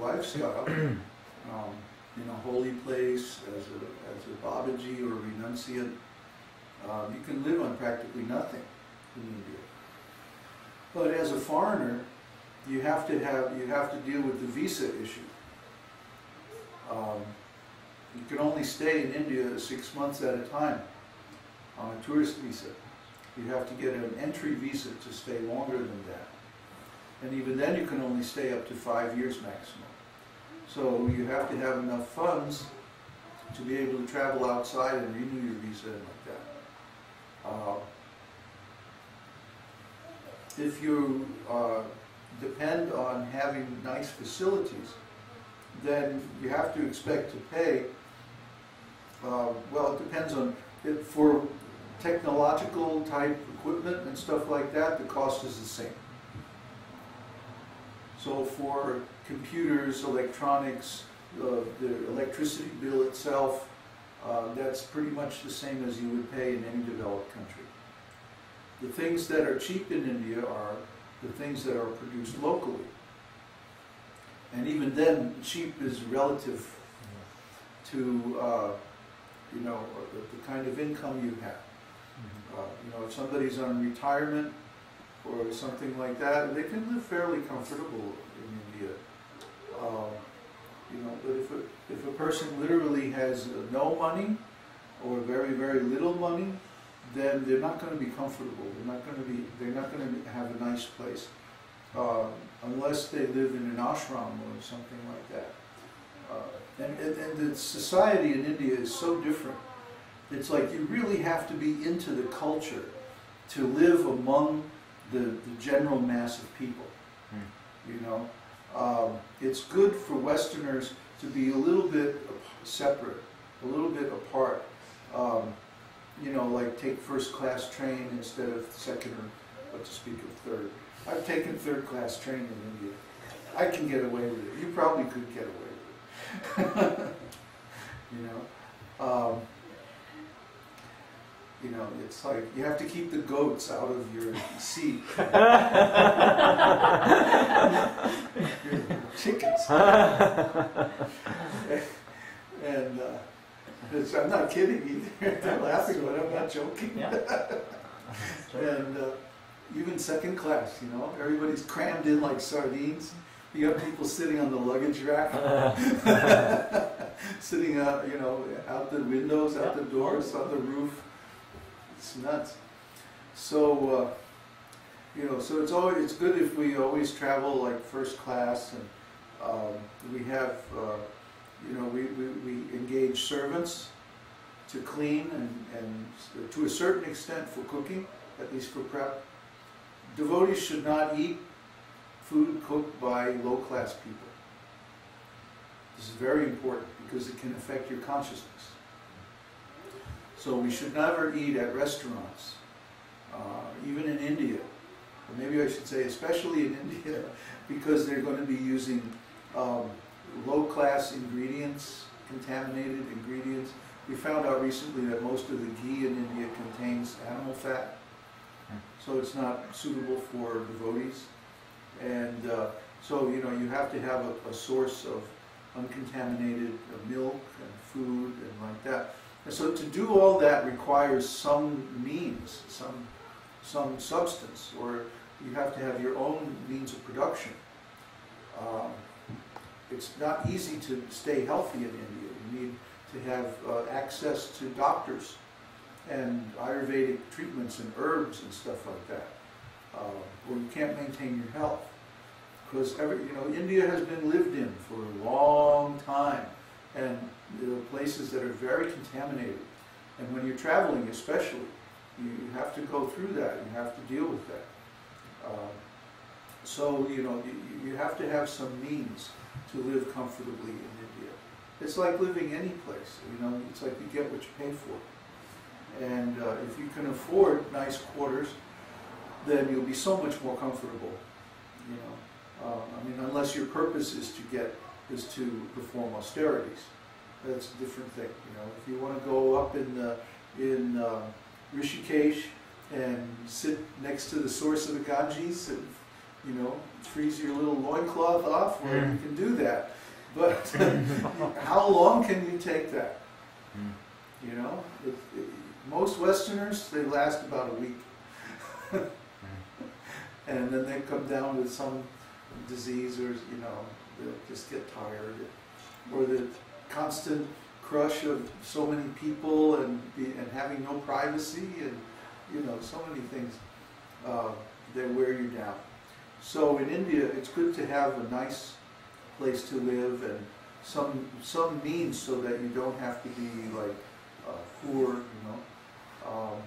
lifestyle, in a holy place, as a Babaji or a renunciant, you can live on practically nothing in India. But as a foreigner, you have to deal with the visa issue. You can only stay in India 6 months at a time on a tourist visa. You have to get an entry visa to stay longer than that. And even then you can only stay up to 5 years maximum. So you have to have enough funds to be able to travel outside and renew your visa and like that. If you depend on having nice facilities, then you have to expect to pay, well, it depends on, for technological type equipment and stuff like that, the cost is the same. So for computers, electronics, the electricity bill itself, that's pretty much the same as you would pay in any developed country. The things that are cheap in India are the things that are produced locally. And even then, cheap is relative to you know, the kind of income you have. You know, if somebody's on retirement or something like that, they can live fairly comfortable in India. You know, but if a person literally has no money or very, very little money, then they're not going to be comfortable. They're not going to have a nice place unless they live in an ashram or something like that. And the society in India is so different. It's like you really have to be into the culture to live among the general mass of people. You know, it's good for Westerners to be a little bit separate, a little bit apart. You know, like take first-class train instead of second or, what to speak of, third. I've taken third-class train in India. I can get away with it. You probably could get away with it. You know, it's like you have to keep the goats out of your seat. Chickens. And I'm not kidding either. I'm laughing, but I'm not joking. Yeah. And even second class, you know, everybody's crammed in like sardines. You got people sitting on the luggage rack, sitting out, you know, out the windows, out the doors, on the roof. It's nuts. So, you know, so it's good if we always travel like first class, and we have, you know, we engage servants to clean and to a certain extent for cooking, at least for prep. Devotees should not eat food cooked by low-class people. This is very important because it can affect your consciousness. So we should never eat at restaurants, even in India. Or maybe I should say especially in India, because they're going to be using low-class ingredients, contaminated ingredients. We found out recently that most of the ghee in India contains animal fat, so it's not suitable for devotees. And so, you know, you have to have a source of uncontaminated milk and food and like that. And so to do all that requires some means, some substance, or you have to have your own means of production. It's not easy to stay healthy in India. You need to have access to doctors and Ayurvedic treatments and herbs and stuff like that, or you can't maintain your health. Because you know, India has been lived in for a long time, and there are places that are very contaminated. And when you're traveling especially, you have to go through that, you have to deal with that. So, you know, you have to have some means to live comfortably in India. It's like living any place, you know, it's like you get what you pay for. And if you can afford nice quarters, then you'll be so much more comfortable, you know. I mean, unless your purpose is to perform austerities, that's a different thing. You know, if you want to go up in Rishikesh and sit next to the source of the Ganges, and you know, freeze your little loincloth off, well, you can do that. But how long can you take that? You know, most Westerners, they last about a week. And then they come down with some disease, or, you know, they'll just get tired. Or the constant crush of so many people and having no privacy, and, you know, so many things that wear you down. So in India, it's good to have a nice place to live and some means so that you don't have to be like poor, you know,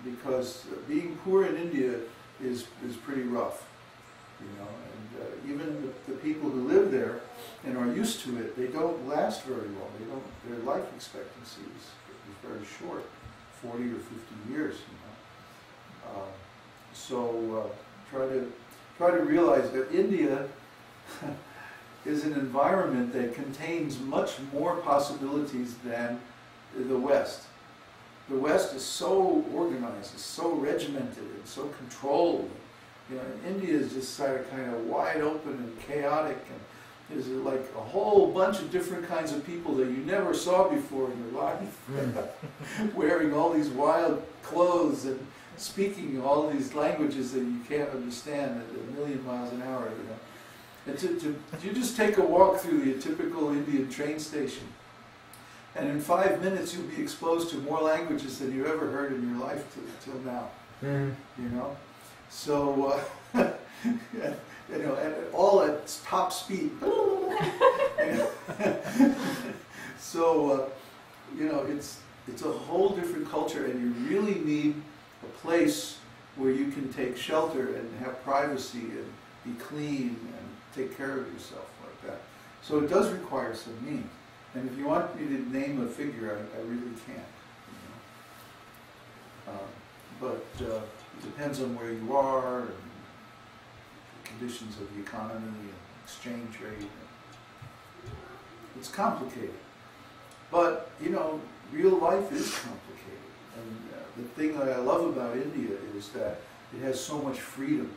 because being poor in India is pretty rough, you know, and even the people who live there and are used to it, they don't last very long. Their life expectancy is very short, 40 or 50 years, you know. So try to realize that India is an environment that contains much more possibilities than the West. The West is so organized, is so regimented, and so controlled. You know, India is just kind of wide open and chaotic, and there's like a whole bunch of different kinds of people that you never saw before in your life, wearing all these wild clothes and speaking all these languages that you can't understand at 1,000,000 miles an hour. You know, and you just take a walk through the typical Indian train station, and in 5 minutes you'll be exposed to more languages than you ever heard in your life till now. You know, so you know, and all at top speed. So you know, it's a whole different culture, and you really need a place where you can take shelter and have privacy and be clean and take care of yourself like that. So it does require some means. And if you want me to name a figure, I really can't. You know? But it depends on where you are and the conditions of the economy and exchange rate. It's complicated. But, you know, real life is complicated. And the thing that I love about India is that it has so much freedom.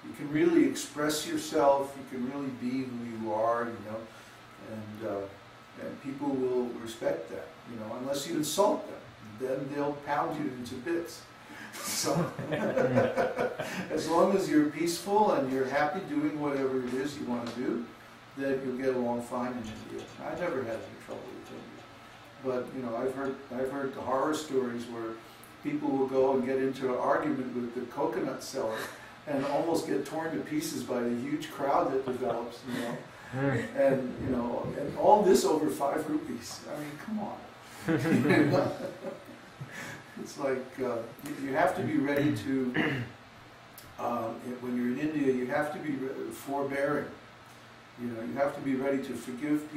You can really express yourself, you can really be who you are, you know, and people will respect that, you know, unless you insult them. Then they'll pound you into bits. So, as long as you're peaceful and you're happy doing whatever it is you want to do, then you'll get along fine in India. I never had any trouble with India. But, you know, I've heard the horror stories where people will go and get into an argument with the coconut seller and almost get torn to pieces by the huge crowd that develops, you know. And, you know, and all this over 5 rupees. I mean, come on. It's like, you have to be ready to, when you're in India, you have to be forbearing. You know, you have to be ready to forgive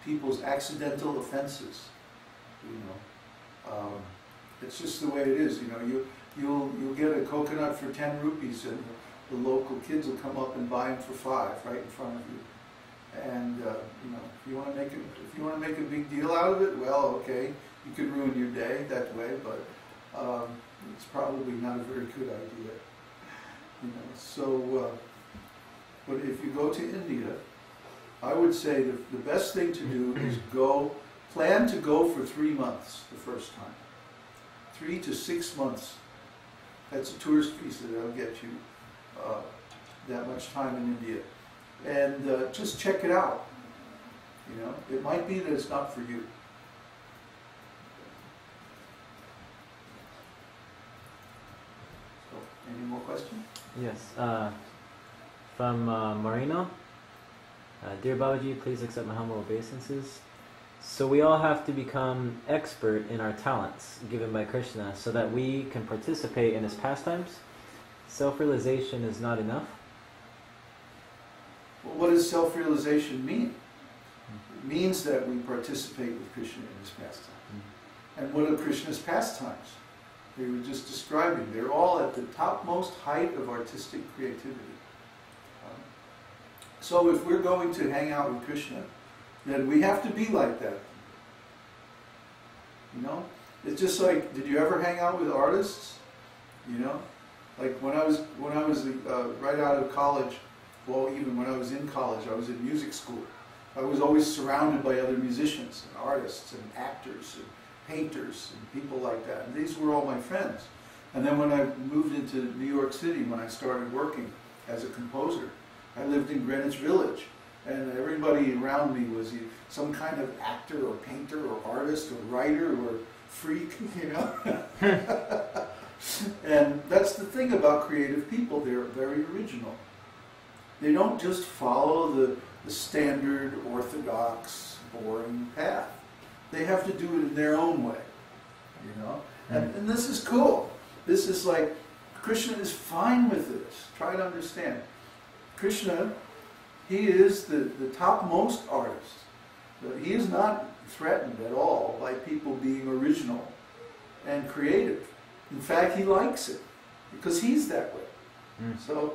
people's accidental offenses. You know, it's just the way it is. You know, you'll get a coconut for 10 rupees, and the local kids will come up and buy them for 5 right in front of you. And you know, if you want to make a big deal out of it, well, okay, you could ruin your day that way, but it's probably not a very good idea. You know, so. But if you go to India, I would say the best thing to do is plan to go for 3 months the first time. 3 to 6 months. That's a tourist visa that'll get you that much time in India. And just check it out. You know, it might be that it's not for you. So, any more questions? Yes. From Marino. Dear Babaji, please accept my humble obeisances. So we all have to become expert in our talents given by Kṛṣṇa so that we can participate in his pastimes. Self-realization is not enough. Well, what does self-realization mean? It means that we participate with Krishna in his pastimes. And what are Krishna's pastimes? They were just describing. They're all at the topmost height of artistic creativity. So if we're going to hang out with Krishna, then we have to be like that. You know? It's just like, did you ever hang out with artists? You know? Like when I was right out of college, well, even when I was in college, I was in music school. I was always surrounded by other musicians and artists and actors and painters and people like that. And these were all my friends. And then when I moved into New York City, when I started working as a composer, I lived in Greenwich Village. And everybody around me was some kind of actor or painter or artist or writer or freak, you know. And that's the thing about creative people, they're very original. They don't just follow the standard, orthodox, boring path. They have to do it in their own way, you know. And this is cool. This is like, Kṛṣṇa is fine with this. Try to understand. Kṛṣṇa, he is the topmost artist. He is not threatened at all by people being original and creative. In fact, he likes it because he's that way. So